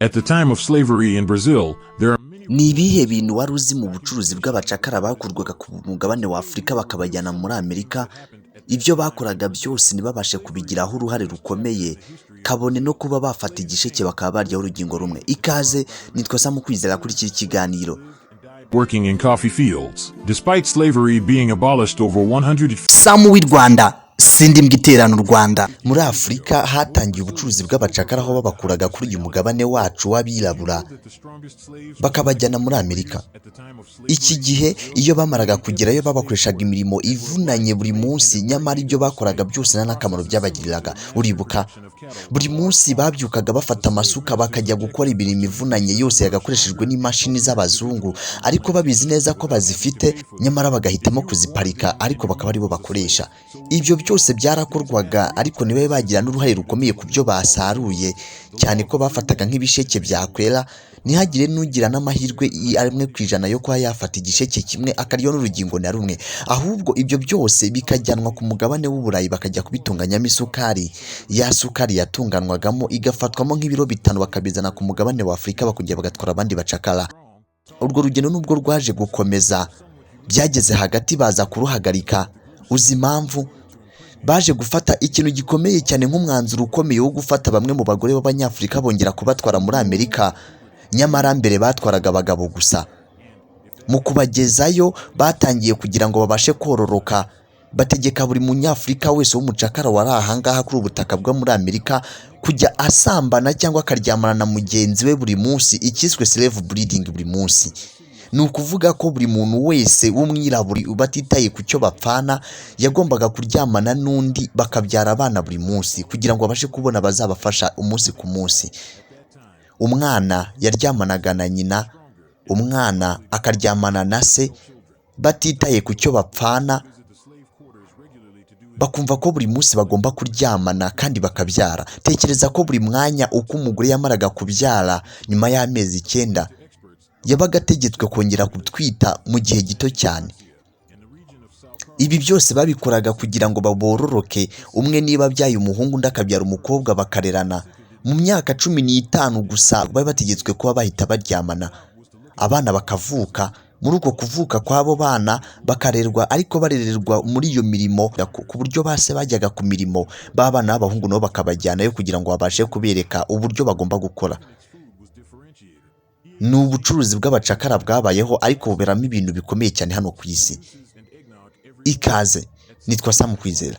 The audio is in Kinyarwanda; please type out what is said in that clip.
At the time of slavery in Brazil, there are Ni ibihe bintu wari uzi mu bucuruzi bw'abacakara bakurwaga ku mugabane wa Afurika bakabajyana muri Amerika? Ibyo bakoraga byose ntibabashe kubigiraho uruhare rukomeye, kabone no kuba bafata igisheke bakaba baryaho urugingo rumwe. Ikaze, nitwa Sam Rwanda kuri iki kiganiro. working in coffee fields. Despite slavery being abolished over 100 Sam Rwanda, sindi mbwiterana u Rwanda. Muri Afurika hatangiye ubucuruzi bw'abacakara aho babakuraga kuri uyu mugabane wacu w'abirabura bakabajyana muri Amerika. Iki gihe iyo bamaraga kugerayo babakoreshaga imirimo ivunanye buri munsi, nyamara ibyo bakoraga byose nta n'akamaro byabagiriraga. Uribuka buri munsi babyukaga bafata amasuka bakajya gukora imirimo ivunanye yose yagakoreshejwe n'imashini z'abazungu, ariko babizi neza ko bazifite, nyamara bagahitamo kuziparika ariko bakaba aribo bakoresha. Ibyo byose byarakorwaga ariko niwe bagira n'uruhare rukomeye ku byo basaruye, cyane ko bafataga nk'ibisheke byakwera ntihagire n'ugira n'amahirwe arimwe ku ijana yo kuba yafata igisheke kimwe akaryo n'urugingo na rumwe, ahubwo ibyo byose bikajyanwa ku mugabane w'Uburayi bakajya kubitunganyamo isukari. Ya sukari yatunganwagamo igafatwamo nk'ibiro 5 bakabizana ku mugabane wa Afurika bakongera bagatwara abandi bacakara. Urwo rugendo nubwo rwaje gukomeza, byageze hagati baza kuruhagarika. Uzi impamvu? Baje gufata ikintu gikomeye cyane nk'umwanzuro ukomeye wo gufata bamwe mu bagore b'Abanyafurika bongera kubatwara muri Amerika, nyamara mbere batwaraga abagabo gusa. Mu kubagezayo batangiye kugira ngo babashe kororoka, bategeka buri munyafurika wese w'umucakara wari ahangaha kuri ubutaka bwo muri Amerika kujya asambana cyangwa akaryamana na mugenzi we buri munsi, ikiswe slave breeding buri munsi. Ni ukuvuga ko buri muntu wese w'umwiraburi batitaye ku cyo bapfana yagombaga kuryamana n'undi bakabyara abana buri munsi kugira ngo babashe kubona bazabafasha umunsi ku munsi. Umwana yaryamanaga na nyina, umwana akaryamana na se, batitaye ku cyo bapfana, bakumva ko buri munsi bagomba kuryamana kandi bakabyara. Tekereza ko buri mwanya uko umugore yamaraga kubyara nyuma y'amezi 9 yabaga ategetswe kongera gutwita mu gihe gito cyane. Ibi byose babikoraga kugira ngo babororoke, umwe niba abyaye umuhungu undi akabyara umukobwa bakarerana. Mu myaka 15 gusa bari bategetswe kuba bahita baryamana, abana bakavuka. Muri uko kuvuka kw'abo bana bakarerwa, ariko barererwa muri iyo mirimo ku buryo base bajyaga ku mirimo, babana b'abahungu nabo bakabajyanayo kugira ngo babashe kubereka uburyo bagomba gukora. Ni ubucuruzi bw'abacakara bwabayeho ariko buberamo ibintu bikomeye cyane hano ku isi. Ikaze, nitwa Sam Rwanda.